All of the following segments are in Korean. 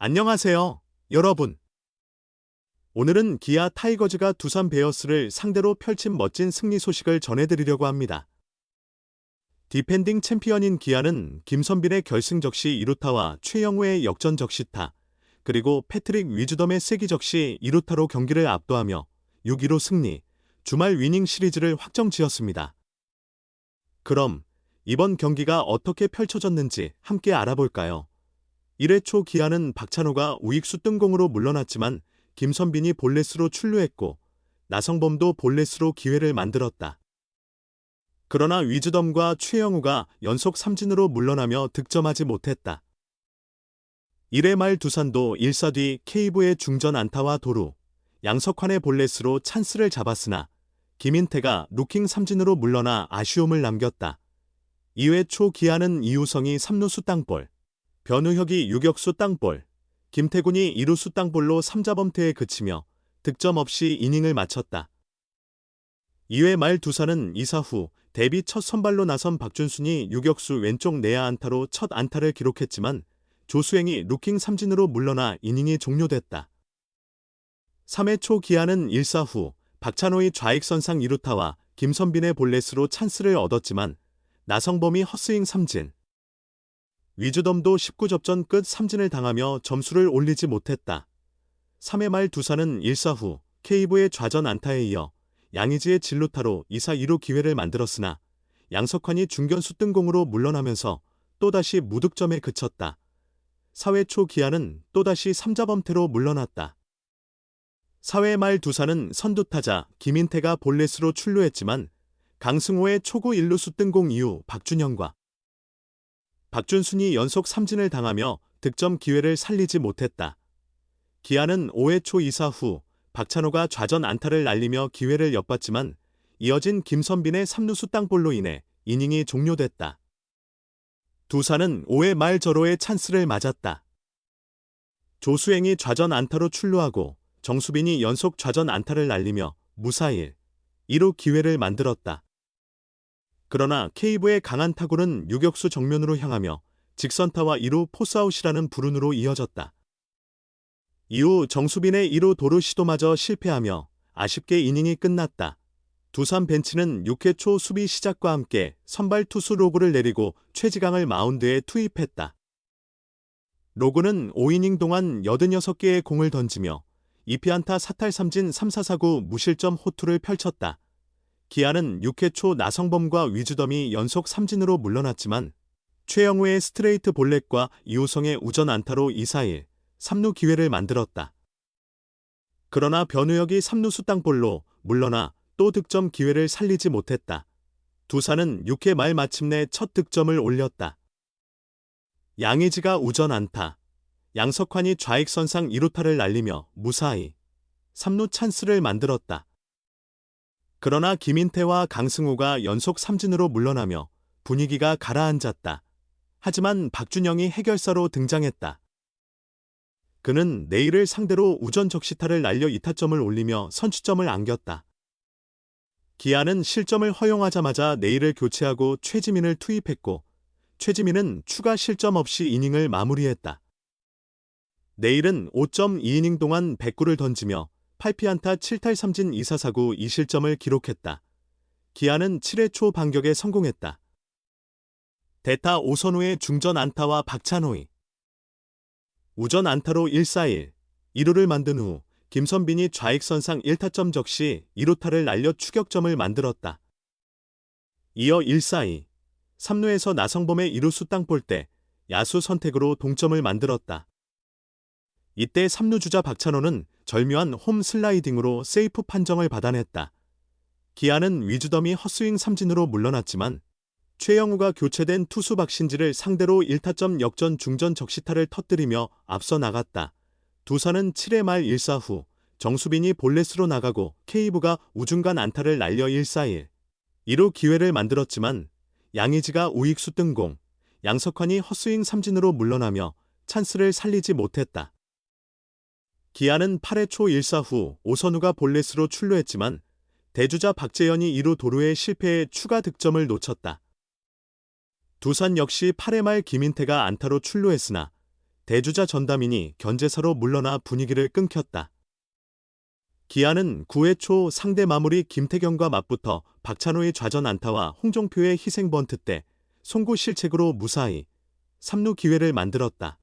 안녕하세요, 여러분. 오늘은 기아 타이거즈가 두산 베어스를 상대로 펼친 멋진 승리 소식을 전해드리려고 합니다. 디펜딩 챔피언인 기아는 김선빈의 결승 적시 2루타와 최영우의 역전 적시타, 그리고 패트릭 위즈덤의 쐐기 적시 2루타로 경기를 압도하며 6-2로 승리, 주말 위닝 시리즈를 확정지었습니다. 그럼 이번 경기가 어떻게 펼쳐졌는지 함께 알아볼까요? 1회 초 기아는 박찬호가 우익수 뜬공으로 물러났지만 김선빈이 볼넷으로 출루했고 나성범도 볼넷으로 기회를 만들었다. 그러나 위즈덤과 최영우가 연속 삼진으로 물러나며 득점하지 못했다. 1회 말 두산도 1사 뒤 케이브의 중전 안타와 도루, 양석환의 볼넷으로 찬스를 잡았으나 김인태가 루킹 삼진으로 물러나 아쉬움을 남겼다. 2회 초 기아는 이우성이 3루수 땅볼, 변우혁이 유격수 땅볼, 김태군이 2루수 땅볼로 3자범퇴에 그치며 득점 없이 이닝을 마쳤다. 2회 말 두산은 2사 후 데뷔 첫 선발로 나선 박준순이 유격수 왼쪽 내야 안타로 첫 안타를 기록했지만 조수행이 루킹 삼진으로 물러나 이닝이 종료됐다. 3회 초 기아는 1사 후 박찬호의 좌익선상 2루타와 김선빈의 볼넷으로 찬스를 얻었지만 나성범이 헛스윙 삼진, 위즈덤도 19접전 끝 삼진을 당하며 점수를 올리지 못했다. 3회 말 두산은 1사 후 케이브의 좌전 안타에 이어 양의지의 진루타로 2사 2루 기회를 만들었으나 양석환이 중견수 뜬공으로 물러나면서 또다시 무득점에 그쳤다. 4회 초 기아는 또다시 3자범퇴로 물러났다. 4회 말 두산은 선두타자 김인태가 볼넷으로 출루했지만 강승호의 초구 1루수 뜬공 이후 박준영과 박준순이 연속 삼진을 당하며 득점 기회를 살리지 못했다. 기아는 5회 초 2사 후 박찬호가 좌전 안타를 날리며 기회를 엿봤지만 이어진 김선빈의 3루수 땅볼로 인해 이닝이 종료됐다. 두산은 5회 말 절호의 찬스를 맞았다. 조수행이 좌전 안타로 출루하고 정수빈이 연속 좌전 안타를 날리며 무사 1루 기회를 만들었다. 그러나 케이브의 강한 타구는 유격수 정면으로 향하며 직선타와 2루 포스아웃이라는 불운으로 이어졌다. 이후 정수빈의 2루 도루 시도마저 실패하며 아쉽게 이닝이 끝났다. 두산 벤치는 6회 초 수비 시작과 함께 선발 투수 로그를 내리고 최지강을 마운드에 투입했다. 로그는 5이닝 동안 86개의 공을 던지며 2피안타 사탈 삼진 3사4구 무실점 호투를 펼쳤다. 기아는 6회 초 나성범과 위즈덤이 연속 삼진으로 물러났지만 최영우의 스트레이트 볼넷과 이우성의 우전 안타로 2사 3루 기회를 만들었다. 그러나 변우혁이 3루수 땅볼로 물러나 또 득점 기회를 살리지 못했다. 두산은 6회 말 마침내 첫 득점을 올렸다. 양의지가 우전 안타, 양석환이 좌익선상 2루타를 날리며 무사 3루 찬스를 만들었다. 그러나 김인태와 강승호가 연속 삼진으로 물러나며 분위기가 가라앉았다. 하지만 박준영이 해결사로 등장했다. 그는 내일을 상대로 우전 적시타를 날려 2타점을 올리며 선취점을 안겼다. 기아는 실점을 허용하자마자 내일을 교체하고 최지민을 투입했고 최지민은 추가 실점 없이 이닝을 마무리했다. 내일은 5.2이닝 동안 109를 던지며 8피안타 7탈 삼진 2사4구 2실점을 기록했다. 기아는 7회 초 반격에 성공했다. 대타 오선우의 중전 안타와 박찬호의 우전 안타로 1사 1루를 만든 후 김선빈이 좌익선상 1타점 적시 2루타를 날려 추격점을 만들었다. 이어 1사 3루에서 나성범의 2루수 땅볼 때 야수 선택으로 동점을 만들었다. 이때 3루 주자 박찬호는 절묘한 홈 슬라이딩으로 세이프 판정을 받아냈다. 기아는 위즈덤이 헛스윙 삼진으로 물러났지만 최영우가 교체된 투수 박신지를 상대로 1타점 역전 중전 적시타를 터뜨리며 앞서 나갔다. 두산은 7회 말 1사 후 정수빈이 볼넷으로 나가고 케이브가 우중간 안타를 날려 1사 2루 기회를 만들었지만 양의지가 우익수 뜬공, 양석환이 헛스윙 삼진으로 물러나며 찬스를 살리지 못했다. 기아는 8회 초 1사 후 오선우가 볼넷으로 출루했지만 대주자 박재현이 2루 도루에 실패해 추가 득점을 놓쳤다. 두산 역시 8회 말 김인태가 안타로 출루했으나 대주자 전다민이 견제사로 물러나 분위기를 끊겼다. 기아는 9회 초 상대 마무리 김태경과 맞붙어 박찬호의 좌전 안타와 홍종표의 희생 번트 때 송구 실책으로 무사히 3루 기회를 만들었다.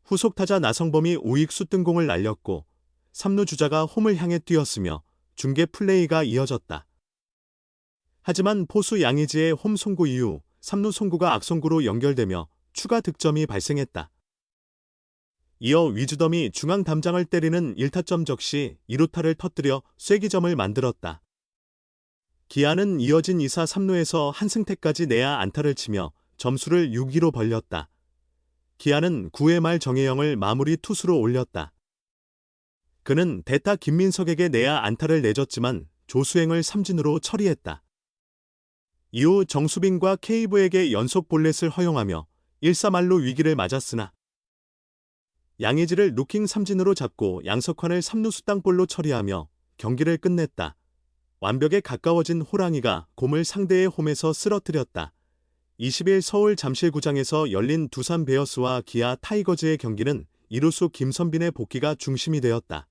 후속 타자 나성범이 우익수 뜬공을 날렸고 3루 주자가 홈을 향해 뛰었으며 중계 플레이가 이어졌다. 하지만 포수 양의지의 홈 송구 이후 3루 송구가 악송구로 연결되며 추가 득점이 발생했다. 이어 위즈덤이 중앙 담장을 때리는 1타점 적시 2루타를 터뜨려 쐐기점을 만들었다. 기아는 이어진 2사 3루에서 한승택까지 내야 안타를 치며 점수를 6-2로 벌렸다. 기아는 9회 말 정혜영을 마무리 투수로 올렸다. 그는 대타 김민석에게 내야 안타를 내줬지만 조수행을 삼진으로 처리했다. 이후 정수빈과 케이브에게 연속 볼넷을 허용하며 1-3말로 위기를 맞았으나 양의지를 루킹 삼진으로 잡고 양석환을 3루수 땅볼로 처리하며 경기를 끝냈다. 완벽에 가까워진 호랑이가 곰을 상대의 홈에서 쓰러뜨렸다. 20일 서울 잠실구장에서 열린 두산 베어스와 기아 타이거즈의 경기는 이루수 김선빈의 복귀가 중심이 되었다.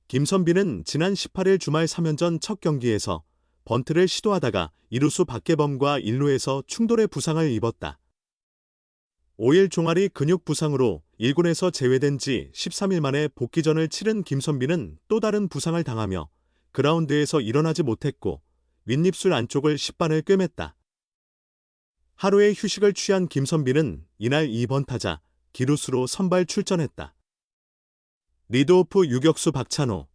김선빈은 지난 18일 주말 3연전 첫 경기에서 번트를 시도하다가 이루수 박계범과 1루에서 충돌의 부상을 입었다. 5일 종아리 근육 부상으로 1군에서 제외된 지 13일 만에 복귀전을 치른 김선빈은 또 다른 부상을 당하며 그라운드에서 일어나지 못했고 윗입술 안쪽을 10반을 꿰맸다. 하루의 휴식을 취한 김선빈은 이날 2번 타자 기루수로 선발 출전했다. 리드오프 유격수 박찬호,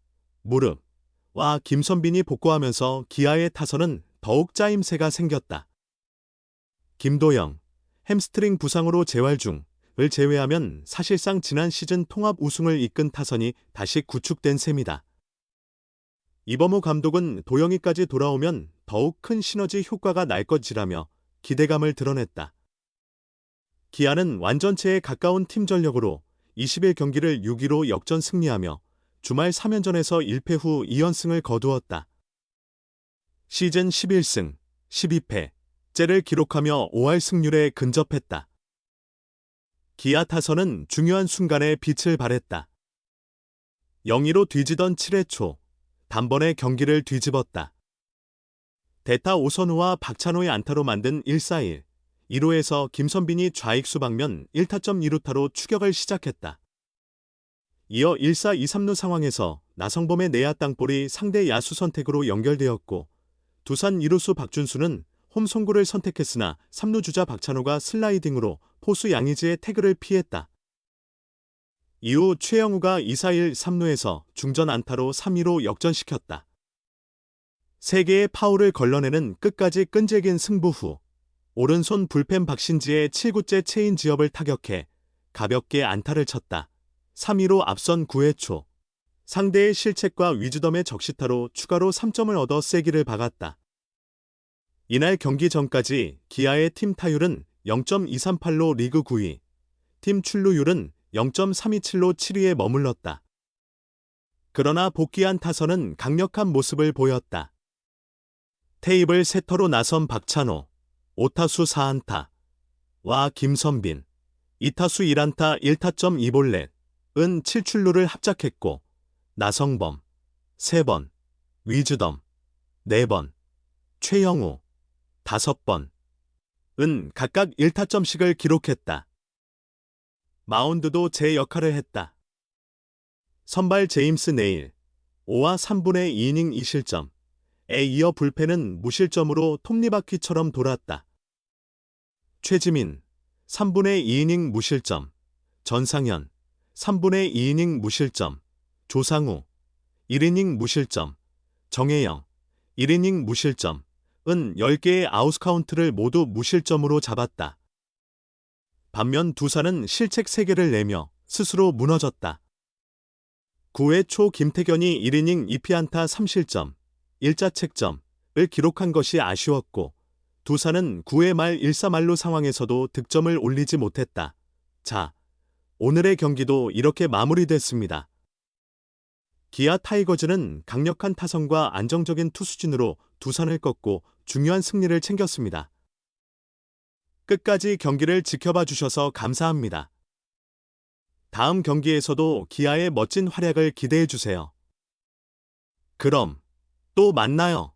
무릎와 김선빈이 복구하면서 기아의 타선은 더욱 짜임새가 생겼다. 김도영, 햄스트링 부상으로 재활 중을 제외하면 사실상 지난 시즌 통합 우승을 이끈 타선이 다시 구축된 셈이다. 이범호 감독은 도영이까지 돌아오면 더욱 큰 시너지 효과가 날 것이라며 기대감을 드러냈다. 기아는 완전체에 가까운 팀 전력으로 20일 경기를 6-2로 역전 승리하며 주말 3연전에서 1패 후 2연승을 거두었다. 시즌 11승, 12패째를 기록하며 5할 승률에 근접했다. 기아 타선은 중요한 순간에 빛을 발했다. 0-2로 뒤지던 7회 초, 단번에 경기를 뒤집었다. 대타 오선우와 박찬호의 안타로 만든 1-4-1, 1호에서 김선빈이 좌익수 방면 1타점 2루타로 추격을 시작했다. 이어 1-4, 2-3루 상황에서 나성범의 내야 땅볼이 상대 야수 선택으로 연결되었고 두산 2루수 박준수는 홈 송구를 선택했으나 3루 주자 박찬호가 슬라이딩으로 포수 양의지의 태그를 피했다. 이후 최영우가 2-4-1 3루에서 중전 안타로 3-2로 역전시켰다. 3개의 파울을 걸러내는 끝까지 끈질긴 승부 후 오른손 불펜 박신지의 7구째 체인지업을 타격해 가볍게 안타를 쳤다. 3-2로 앞선 9회 초 상대의 실책과 위즈덤의 적시타로 추가로 3점을 얻어 세기를 박았다. 이날 경기 전까지 기아의 팀 타율은 0.238로 리그 9위, 팀 출루율은 0.327로 7위에 머물렀다. 그러나 복귀한 타선은 강력한 모습을 보였다. 테이블 세터로 나선 박찬호, 5타수 4안타와 김선빈, 2타수 1안타 1타점 2볼넷은 7출루를 합작했고 나성범, 3번, 위즈덤, 4번, 최영우, 5번은 각각 1타점씩을 기록했다. 마운드도 제 역할을 했다. 선발 제임스 네일, 5와 3분의 2이닝 2실점에 이어 불펜은 무실점으로 톱니바퀴처럼 돌았다. 최지민, 3분의 2이닝 무실점, 전상현, 3분의 2이닝 무실점, 조상우, 1이닝 무실점, 정혜영, 1이닝 무실점은 10개의 아웃카운트를 모두 무실점으로 잡았다. 반면 두산은 실책 3개를 내며 스스로 무너졌다. 9회 초 김태견이 1이닝 2피안타 3실점, 1자책점을 기록한 것이 아쉬웠고 두산은 9회 말 1-4말로 상황에서도 득점을 올리지 못했다. 자, 오늘의 경기도 이렇게 마무리됐습니다. 기아 타이거즈는 강력한 타선과 안정적인 투수진으로 두산을 꺾고 중요한 승리를 챙겼습니다. 끝까지 경기를 지켜봐 주셔서 감사합니다. 다음 경기에서도 기아의 멋진 활약을 기대해 주세요. 그럼 또 만나요.